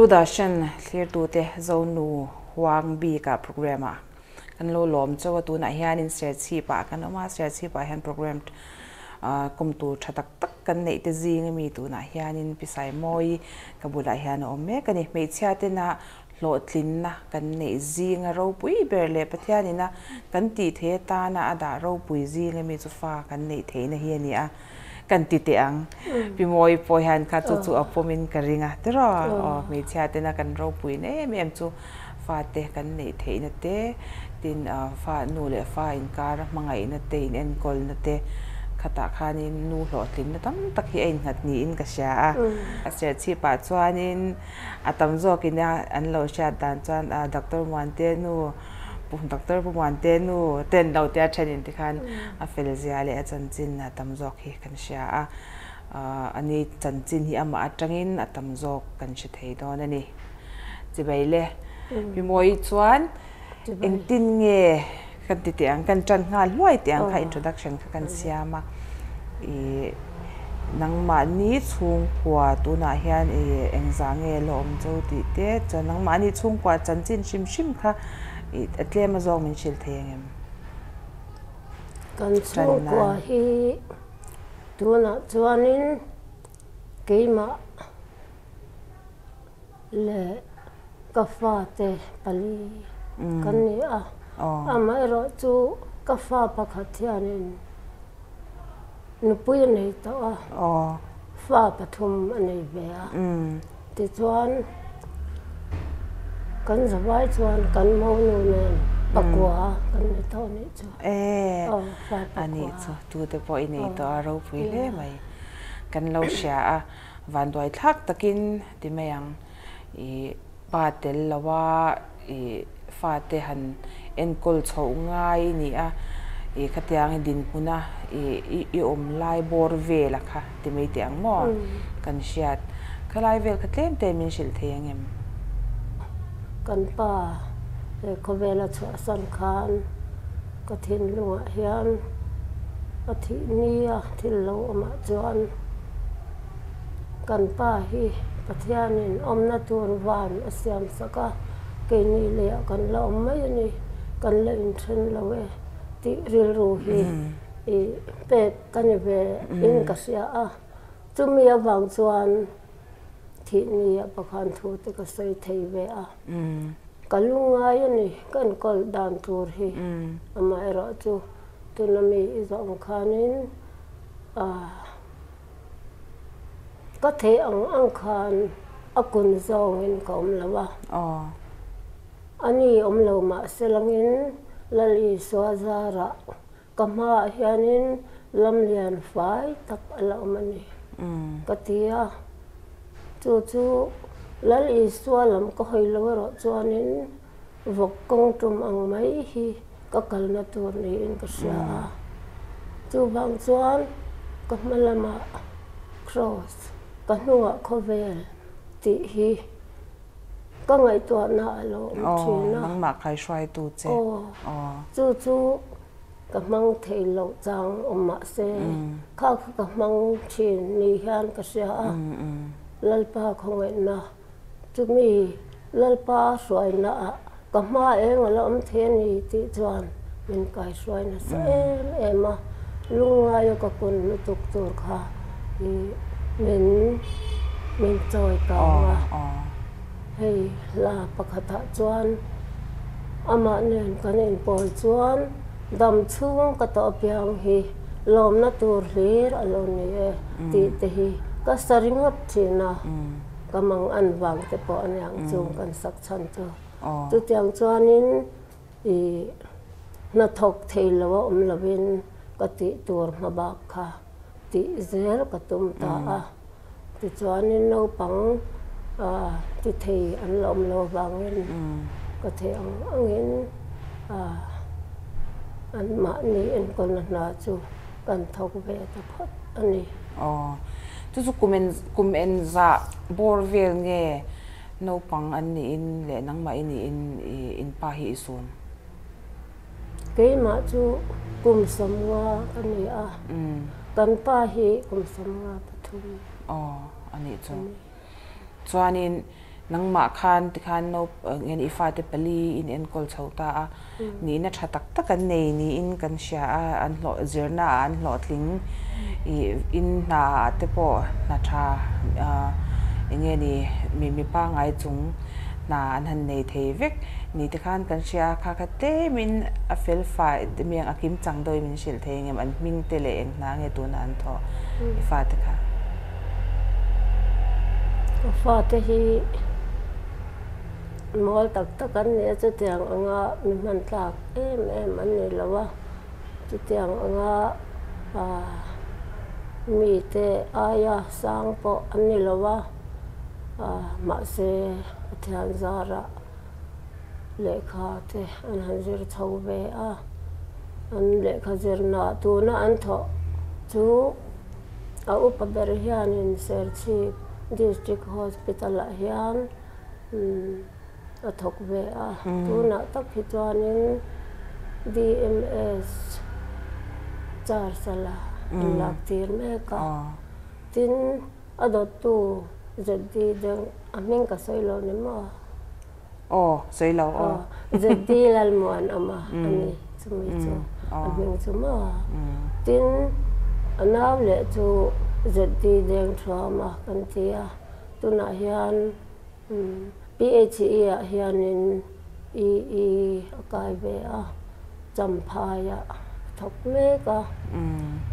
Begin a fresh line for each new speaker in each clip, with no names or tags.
Dudashan clear to te Zonu Huang B ka program a kan lo lom chawa tu na hian in Serchhip a kan oma Serchhip a hian program kum tu thatak tak kan nei te zing mi tu na hian in Saimawii ka bula hian om me kan me chia te na lo tlin na kan nei zing a ro pui berle pathian ina kan ti the ta na ada ro pui zing mi chu fa kan nei the na hian ni a kan ti te ang pimoi poi han kha chu chu apomin karinga tero me chia te na kan ro pui ne mem chu fa te kan nei the na te tin fa nu le fa in kar mangai na te in enkawl na te khata khanin nu lo tlin na tam tak hi ein ngat ni in ka sha a Serchhip pa chuanin atam zo kina an lo sha dan chuan doctor wante nu doctor wante nu ten lo te thenin ti khan a felzia le a chanchin na tam zo hi kan sha ani chanchin hi ama atangin atam zo kan shi thei don ani chibaile bimoi chuan in tin nge kan ti te ang kan chan nga loi te ang kha introduction kha kan siama nang ma ni chung khua tu na hian engzange lom zo ti te chan nang ma ni chung khua chanchin shim shim kha atlema zo min shil thengem
kan chung khua hi tu na chuanin keima le kafa te pali kan ni a amai ro chu kafa pakhathianin nupui nei to a fa pathum anei be a ti chuan kan zawai chuan kan mo nu ne pakwa kan ne to ni chu
ani chu tu te poi nei to a ro pui le mai kan lo sha a van doi thak takin ti mayang pa tel lawa fa te han enkawl chho ngai ni a khatiang din huna om lai bor ve la kha ti mei te ang mo kan shiat khalai vel khatlem te min shil thengem
kan pa ko vela chwa san khan ka thin lunga hian a thi nia thil lo ama chuan kan pa hi pathianin omna tur van asiam saka ke ni le kan la mai ni kan la in thren lo we ti ril ru hi pe kan ve in ka sia a chumi awang chuan thi ni pakhan thu te ka sei thei ve a kalunga ni kan kol dan tur hi ama ero chu tunami izong khanin ka the ang khan akun zong in kom lawa ani omlo ma selangin lali swazara kama hianin lamlian fai tak ala mani katia chu lali swalam ko hoilo ro chuanin vokong tum ang mai hi ka kalna tur ni in ka sha chu bang chuan ka malama cross ka nuwa khovel ti hi ka ngai to na lo thina
nang ma khai shwai tu che
chu ka mang thei lo chang oma se kha ka mang thin ni hian ka sha lalpa khongai na chumi lalpa shwai na ka ma eng ala the ni ti chuan min kai shwai na sa ema lunga yo ka kun lu tuk tur kha min choi ka hei la pakhata chuan ama nen kanin pol chuan dam chung ka to piang hi lom na tur hlir alo ni ti te hi ka saringot thina kamang anwang te po anyang chung kan sak chan chu tiang chuanin na thok thei lawa lovin ka ti tur ma ba kha ti zel ka tum ta a ti chuanin no pang ti thei an lom lo wangin ka thei angin an ma ni en kon na chu kan thok ve ta phot ani
chu kumen za bor vel nge no pang an ni in le nang ma in pa hi isun
ke ma chu kum samwa ani a kan pa hi kum samwa pathum
ani chu chuanin nang ma khan ti khan no ngen ifa te pali in enkawl chhota ni na tha tak tak an nei ni in kan sha an hlo zirna an hlo tling in na te po na tha nge ni mi pa ngai chung na an han nei thei vek ni te khan kan sha kha kha te min a fel fa te miang akim chang doi min shil thei ngem an ming te le eng na nge tu na an tho ifa te kha
fa te hi mol tak tak an ne chu tiang anga mi man tlak em an ne lawa chu tiang anga mi te aya sang po an ne lawa ma se thian zara lekha te an hanzir chho ve an lekha zirna tu na an tho chu a upaber hian in Serchhip district hospital a hian a thok ve tu na tak hi chuanin DMS char sala lak tir me ka tin adot tu ZD deng aming ka soilo ni mo
soilo
ZD lal muan ama ani chumi chu aming chu mo tin anaw le chu ZD deng trauma kan tia tuna hian PHE a hianin i akai ve champhaya thok me ka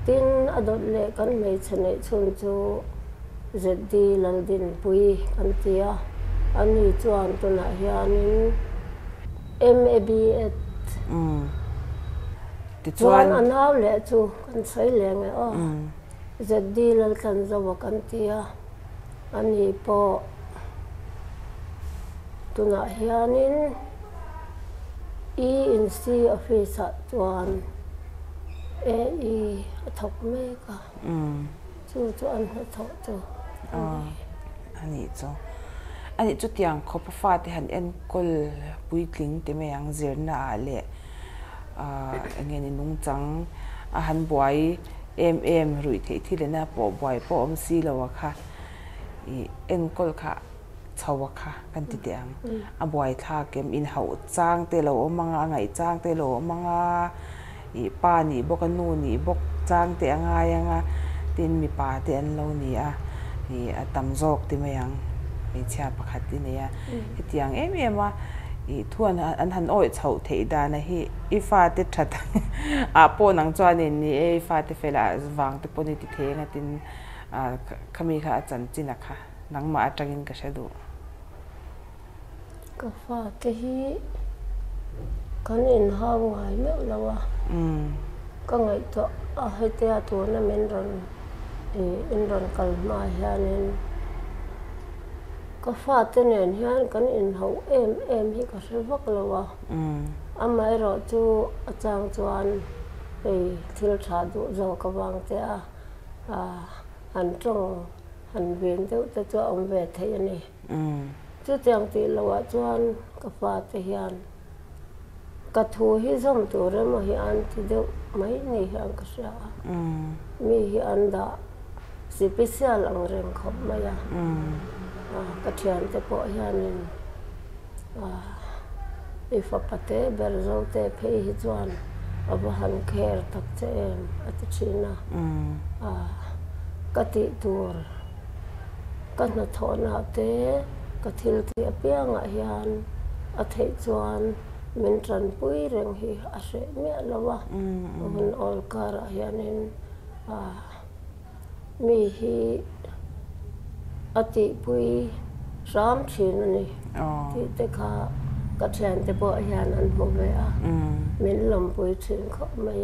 tin adot le kan mei chane chun chu ZD lal din pui kan tia ani chuan tuna hianin MABet ti chuan anaw le chu kan sei leng ZD lal kan zawa kan tia ani po tuna hianin ENC office chuan thok me ka chu an thok chu
ani chu tiang khopa fa te han enkawl puitling te me ang zirna le nge ni nung chang a han buai rui thei thile na po buai po om si lawa kha enkawl kha chawa kha kan ti tiang a buai tha kem in hau chang te lo manga ngai chang te lo manga pa ni bok anu ni bok chang te anga yanga tin mi pa te an lo ni a tam jok ti me yang mi chia pakhat ti ne ya tiang a thuan an han oi chho thei da na hi ifa te that a po nang chuan ni ifa te fela wang te poni ti thenga tin khami kha chan china kha nangma atangin ka shadu
ka fa te hi kan in hau ngai me lawa ka ngai to a hete a tu na men ron in ron kal ma hianin ka fa te nen hian kan in hau em hi ka hrevak lawa amai ro chu achang chuan thil tha du zo ka wang te han tong han ven deuh te chu om ve thei ani chu tiang ti lawa chuan ka fa te hian ka thu hi zom tu re mo hi an ti deuh mai ni hian ka sha mi hi an da special ang reng khop maya ka thian te po hianin ifa pate berzo te phei hi chuan aba han kher tak che em ati china ka ti tur ka na thona te ka thil ti apianga hian a thei chuan min tran pui reng hi a hre me lawa hun ol kara hianin mi hi ati pui ram thin ani ti te kha ka thian te po hian an ho ve min lam pui thin kho mai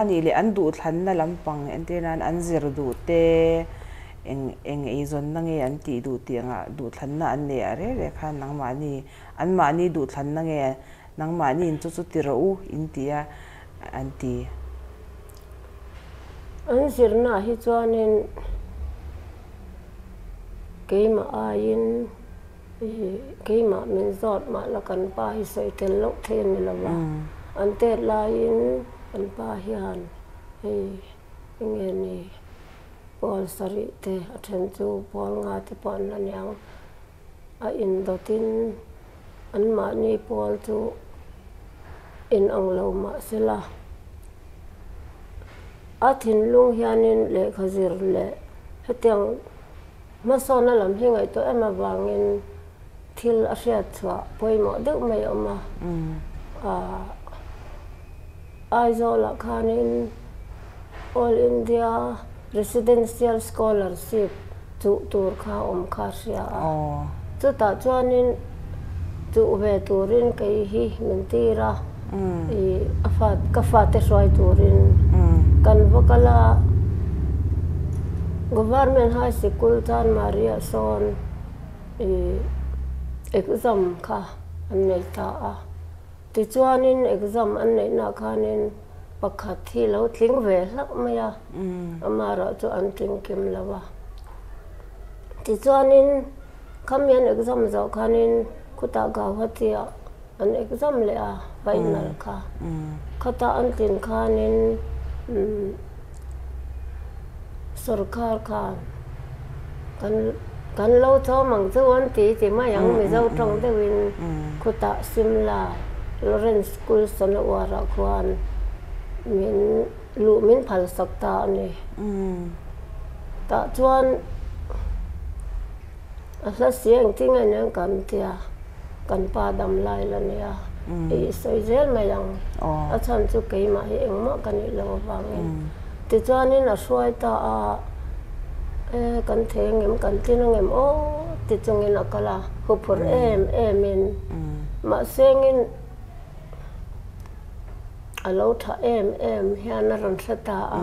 ani le an du thlan na lampang entenan an zir du te eng ei zon na nge an ti du tianga du thlan na an ne are re kha nangma ni an ma ni du thlan na nge nangma ni in chu chu ti ro in tia an ti
an zirna hi chuanin keima ain keima min zot ma la kan pa hi soi tel lo then ni lawa an te lain an pa hian nge ni pol sari te athen chu pol nga te pon na nyang in do tin an ma ni pol chu in ang lo ma sela a thin lung hianin le khazir le hetiang ma sona lam hi ngai to ema wangin thil a hria chwa poimo deuh mai oma aizola khanin All India Residential Scholarship chu tur kha kha hria chu ta chuanin chu ve turin kai hi min tira I afat ka fate roi turin kan vakala government high school San Maria son exam kha an nei ta a ti chuanin exam an nei na khanin pakhat thi lo tling ve hlak maya amara chu an tling kim lawa ti chuanin khamian exam zo khanin khuta ga hatia an exam le a final kha khata an tin khanin sarkar khan kan lo tho mang chuan ti ma yang mi zo tong de win khuta simla Lawrence School sanawara khuan min lu min phal sakta ni ta chuan asla siang tinga nang kan tia kan pa dam lai la nia e soi zel ma yang a chan chu ke ma hi engma kan I lo wang ti chuanin a hruai ta a kan thengem kan tinangem o ti chungin akala hupur emin ma sengin alo tha hian ran thata a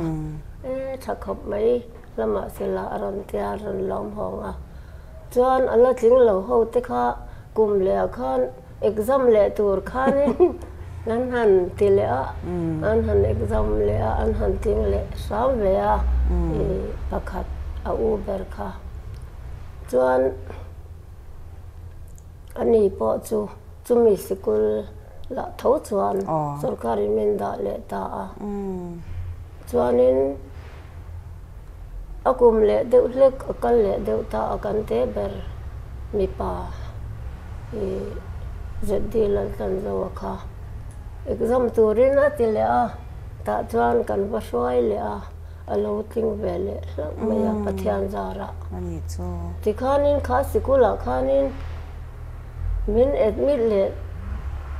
thakhop mai lama sela ran tia ran lom honga chuan ala tling lo ho te kha kum le khan exam le tur khanin nan han ti le a an han exam le a an han ting le sam ve a pakhat a uber kha chuan ani po chu mi sikul la tho chuan sarkari min da le ta a chuanin akum le deuh hlek akal le deuh ta akan te ber mi pa zedi lan tan zo kha exam turin a ti le a ta chuan kan va hruai le a alo tling ve le maya pathian zara
ani chu
ti khanin kha sikula khanin min admit le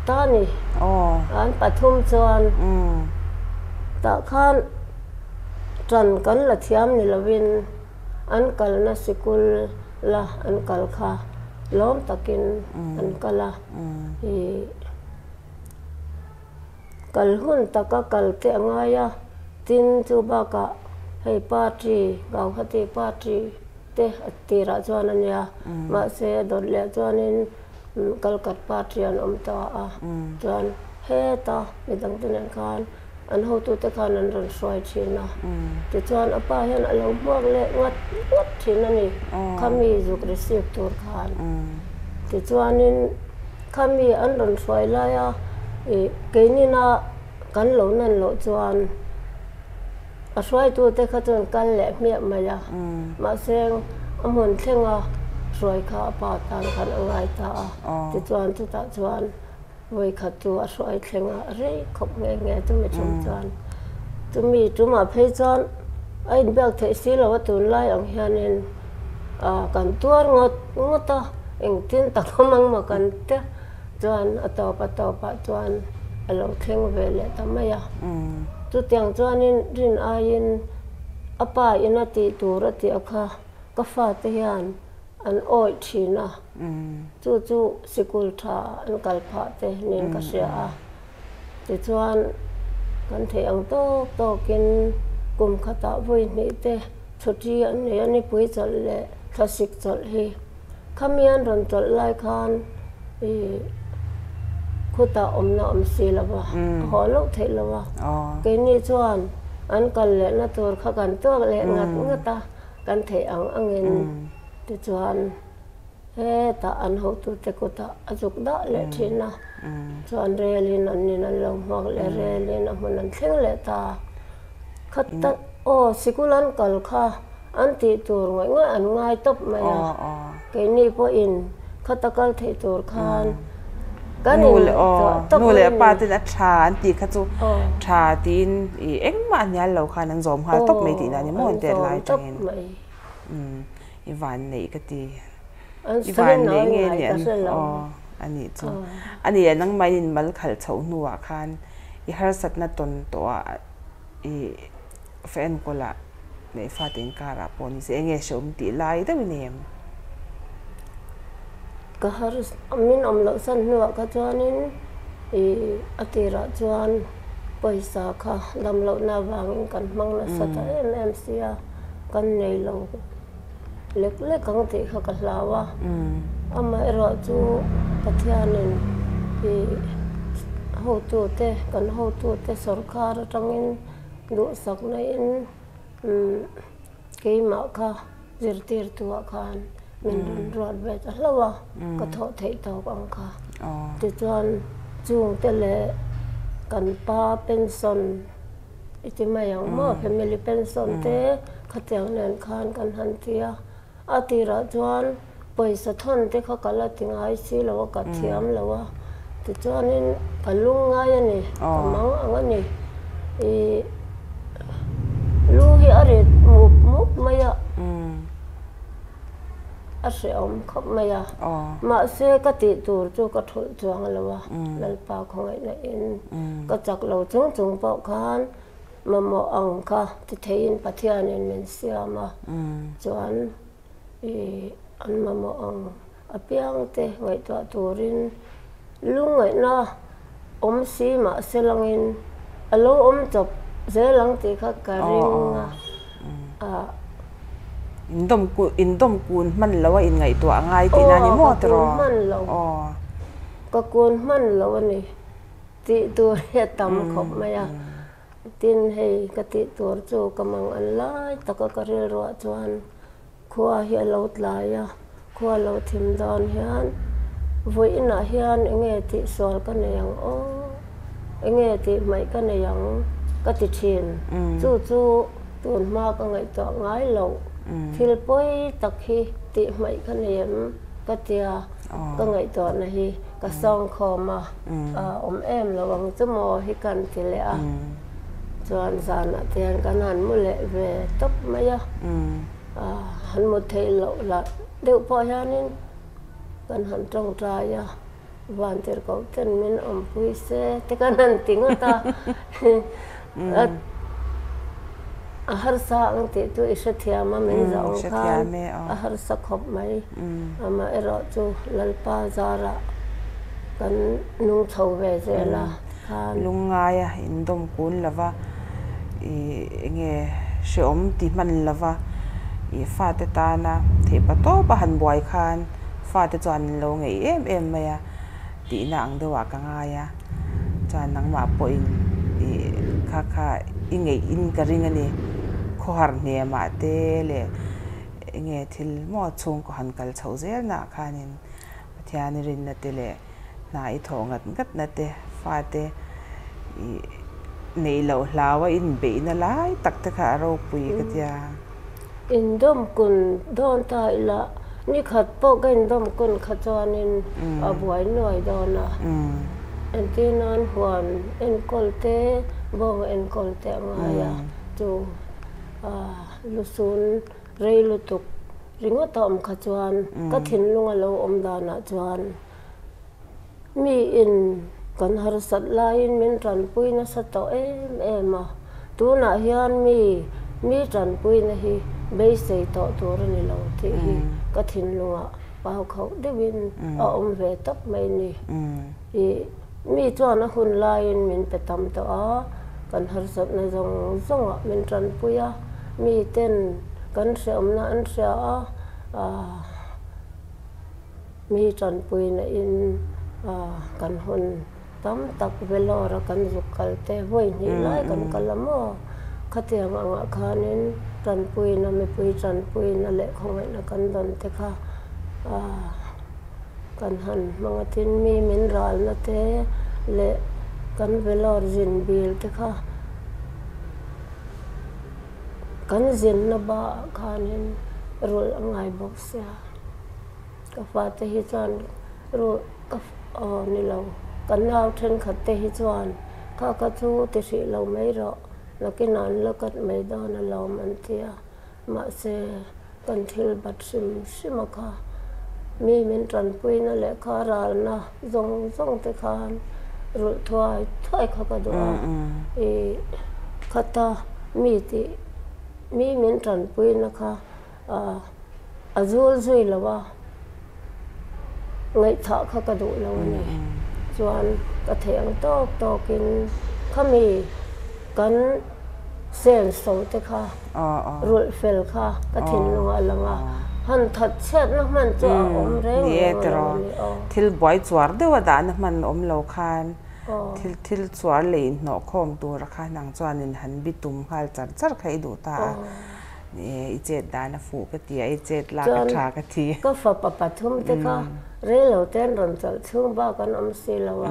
tani an pathum chuan ta khan tran kan la thiam ni lovin an kal na sikul la an kal kha lom takin an kala kal hun taka kal te angaya tin chu ba ka hei party gau hati party te atira chuan ania ma se dot le chuanin kalkat party an ta a chuan he ta midang tunan khan an ho tu te khan an ran soi thina ti chuan apa hian alo buak le ngat thina ni khami zuk receive tur khan ti chuanin khami an ran soi la ya keinina kan lo nan lo chuan a soi tu te kha chuan kal le mia maya ma seng amun thlenga soi kha pa tan khan angai ta ti chuan tu ta chuan voi kha tu a soi thlenga re khop nge tu mi chum chuan tu mi tu ma phei chuan ai bak the si lo tu lai ang hianin kan tuar ngota eng tin ta khomang ma kan te chuan atop chuan alo thleng ve le tamaya tu tiang chuanin rin ain apa ina ti tur ati akha ka fa te hian an oi thina chu sikul tha an kal pha te nin ka sia a ti chuan kan the ang to kin kum khata voi ni te chuti an ne ani pui chal le thasik chal hi khamian ron chal lai khan khuta omna si lawa holo the lawa ke ni chuan an kal le na tur kha kan to le ngata kan the ang angin ti chuan he ta an ho tu te ko ta azuk da le thina chuan relin an nin an lo mak le relin a mun an thleng le ta khatta sikulan kal kha an ti tur ngai an ngai top maya ke ni po in khatakal thei tur khan
nu le pa tin a tha an ti kha chu tha tin I engma nyal lo khan an zom kha top mai ti na ni mon te lai tangin I van nei ka ti I van nei nge ni ani chu ani nang mai in mal khal chho nuwa khan I har sat na ton to I fen kola nei fa tin kara poni se nge shom ti lai da nem
ka har min lo san nuwa ka chuanin atira chuan paisa kha lam lo na wang kan mang na sata em sia kan nei lo lek kang ti kha ka hlawa ama ero chu pathianin ho tu te sarkar tangin du sak na in keima kha zirtir tuwa khan min rod ve ta hlawa ka tho thei to bang kha ti chuan chung te le kan pa pension iti mayang mo family pension te khatyang nen khan kan han tia atira chuan paisa thon te kha kala tingai si lo ka thiam lo ti chuan in kalunga ya ni kamang angani lu hi are muk maya a se khop maya ma se ka ti tur chu ka thul chuang lawa lalpa khongai na in ka chak lo chung pau khan mamo ang kha ti thein pathian in men siama chuan an mamo ang apiang te ngai to turin lungai na si ma selangin alo chop zelang ti kha karinga
indom kun man lawa in ngai to angai ti na ni mo tro
ka kun man lawa ni ti tu he tam khop maya tin hei ka ti tur chu kamang an lai taka karil ro chuan khua hi lo tlaya khua lo thim don hian voi na hian enge ti sol ka ne yang enge ti mai ka ne yang ka ti thin chu tun ma ka ngai to ngai lo thil poi takhi ti mai ka nem ka tia ka ngai to na hi ka song khoma em lo wang chu mo hi kan ti le a chuan zana tian kan han mu le ve top maya han mu thei lo la deu po hianin kan han trong tra ya van ter ko ten min pui se te kan han tingota har sa ang ti tu ishathia ma min zong khan har sa khop mai ama ero chu lalpa zara kan nung thau ve zela khan
lunga ya indom kun lava nge shom ti man lava fa te ta na the pa to pa han boy khan fa te chuan lo ngei em maya ti na ang dewa ka nga ya chuan nang ma po in kha ingei in ka ring ani khor ne ma te le nge thil mo chung ko han kal chho zel na khanin pathian rin na te le na I thongat gat na te fa te nei lo hlawa in be na lai tak te kha ro pui ka tia
indom kun don ta ila ni khat po ka indom kun khachanin abuai noi dona antinan huan enkawl te bong enkawl te ngaya chu lusun reilutuk ringo tom khachuan ka thin lunga lo dana chuan mi in kan har sat lain min tran pui na sa to em tu na hian mi tran pui na hi be sei to tur ni lo ti hi ka thin lunga pau khau de win ve top mai ni mi chuan a hun lain min petam to kan har sat na zong min tran puya mi ten kan seom na an sia mi tran pui na in kan hun tam tak velora kan zukal te voi ni lai kan kalamo khatiang anga khanin tran pui na me pui tran pui na le khongai na kan don te kha kan han manga tin mi min ral na te le kan velor jin bil te kha kan jin na ba khanin rul angai box ya ka fa te hi chuan ru ka ni lo kan nau then khat te hi chuan ka chu te si lo mai ro lakinan lakat mai don lo man tia ma se kan thil bat sim ka mi min tran pui na le kha ral na zong te khan ru thoi kha ka do e khata mi min tran pui na kha azul zui lawa ngai tha kha ka do lo ni chuan ka theng tok in khami kan sen so te kha rul fel kha ka thin lunga langa han that chet na man chu om reng
ni tro thil boy chuar dewa da na man om lo khan thil chuar le no khom tu ra kha nang chuan in han bitum hal char khai du ta i jet da na fu ka ti ai jet la ka tha ka thi
ka fa pa thum te kha re lo ten ron chal chung ba kan om si lawa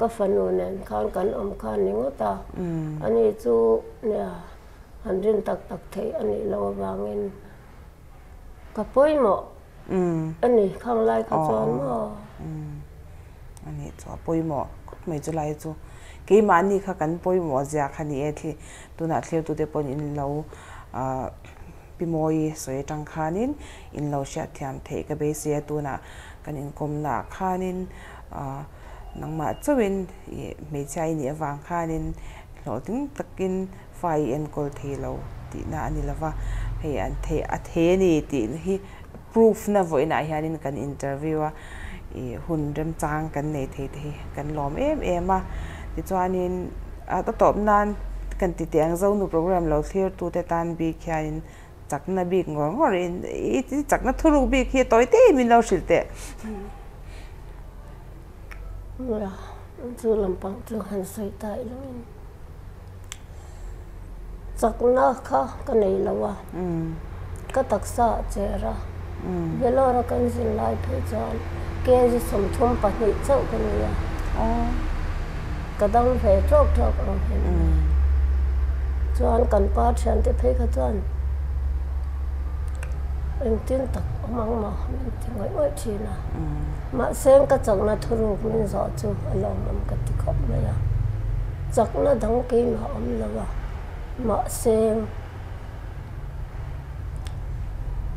ka fa nu nen kan om khan ni ngota ani chu ne han rin tak thei ani lo wangin ka poimo ani khang lai ka chon mo
ani chu poimo mai chu lai chu ke mani kha kan poimo ja khani e thi tuna thleu tu te pon in lo pimoi soi tang khanin in lo sha thiam thei ka be se tuna kan in kom na khanin nangma chawin me chai ni awang khanin lo ting takin fai enkawl thei lo ti na ani lawa hei an thei a the ni ti hi proof na voina hianin kan interview a hun rem chang kan nei thei the kan lom em a ti chuanin ta top nan kan ti teng Zonu program lo clear tu te tan bi khianin chakna bi ngor in i chakna thuru bi khi toite min lo silte
ya chu lampang chu han sai tai lo chakna kha ka nei lawa ka taksa chera velora kan sin lai phe chan ke ji som thum pa ni chau kan ya ka dang phe tok ang hen chuan kan pa chan te phe kha chuan em tin tak mang ma ti ngai oi thina ma seng ka chakna thuru min zo chu alom am ka ti khop ma ya chakna dang ke ma om lawa ma seng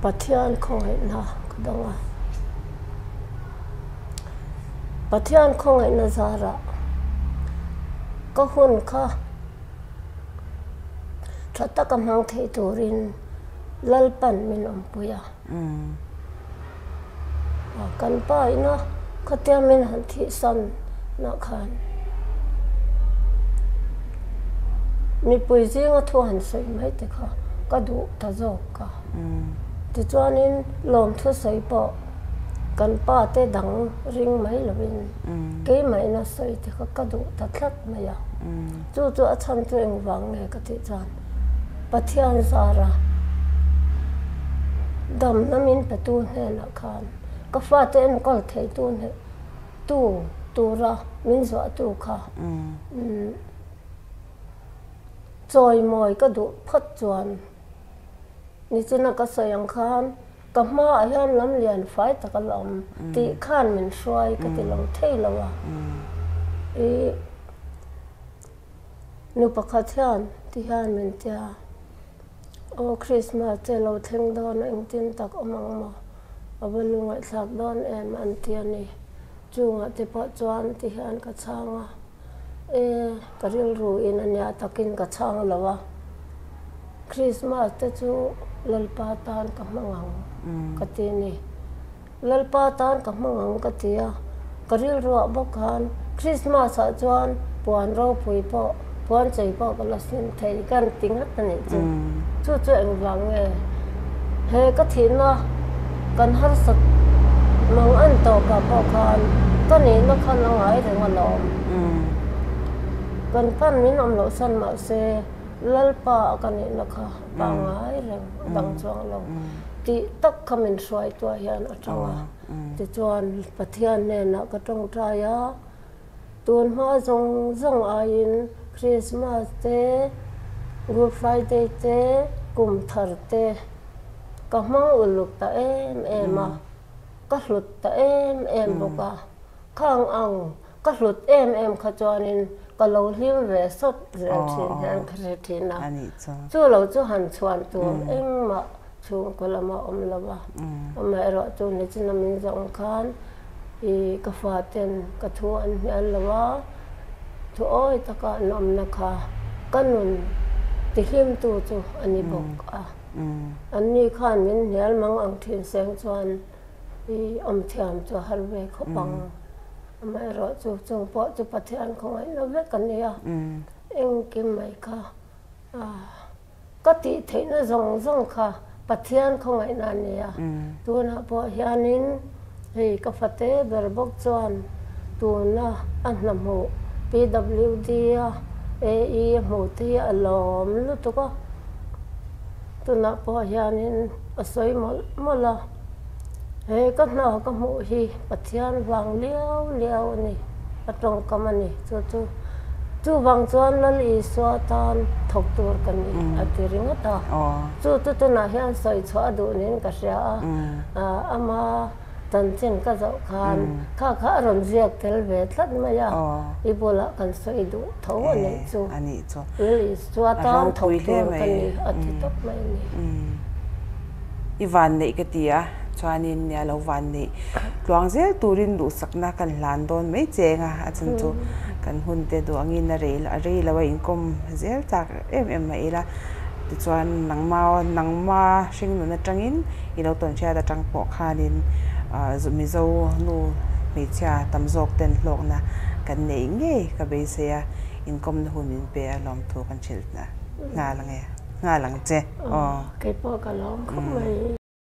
pathian khoi na kadanga pathian khoi na zara ka hun kha thata ka mang thei turin lalpan min om puya kan pa ina khatia min han thi san na khan mi pui jinga thu han sei mai te kha ka du ta zo ka ti chuanin lom thu sei po kan pa te dang ring mai lovin ke mai na sei te kha ka du ta thlat mai ya chu a cham tu eng wang ne ka ti chan pathian zara dam namin patu ne na khan ka fa te en kol thei tu ne tu ra min zo tu kha choi moi ka du phat chuan nichunga ka sayang khan ka ma hian lam lian fai takalam ti khan min shwai ka ti long thei lawa nu pakhathian ti han min tia o Christmas te lo theng don eng tin tak amang ma abalunga thak don em an tiani chunga te pa chuan ti han ka changa karil ru in anya takin ka chang lawa Christmas te chu lalpa tan ka mangang katini lalpa tan ka mangang katia karil ru bokan Christmas a chuan puan ro pui po puan chei po ka lasin thei kan tingat ani chu eng wang he ka thina kan har sak mang an to ka po khan ka ni na khan ngai reng alom kan pan min om lo san ma se lalpa kan ni na kha pa ngai reng dang chuang lo ti tak khamin swai to hian atanga ti chuan pathian ne na ka tong tra ya tun ma zong a in Christmas te Good Friday te kum thar te ka mang uluk ta em a ka hlut ta em boka khang ang ka hlut em kha chuanin ka lo hlim ve sot zel thin han khre thina chu lo chu han chuan tu engma chung kolama omlawa ama ro chu ni china min jong khan I ka faten ka thu an hian lawa thu oi taka nom na kha kanun ti hlim tu chu ani bok a ani khan min hial mang ang thin seng chuan I om thiam chu halwe khopang ama ro chu chung po chu pathian khongai lo ve kania eng kim mai kha ka ti theina zong kha pathian khongai na nia tu na po hianin hei ka fate berbok chuan tuna annamu PWD AE muti alom lutuka tuna po hianin asoi mola hei ka na ka mu hi pathian wang liao ni atong kamani chu wang chuan lal I swa tan thok tur kani atiringa ta chu na hian soi chwa du nin ka ria ama tan chen ka zo khan kha ron ziak tel ve thlat ma ya ibola kan soi du tho ani chu li swa tan thok tur kani ati top mai ni
Ivan nei ka tia chuanin nia lo van nei tluang zel turin du sakna kan hlan don mai chenga achan chu kan hun te du angin na rei lawa inkom zel tak em mai la ti chuan nangma hring nu na tangin ilo ton chia da tang po khanin mizo nu mi cha tamzok ten hlok na kan nei nge ka be se ya inkom na hunin pe lom thu kan chil na nga lang che
kai po ka lom khop mai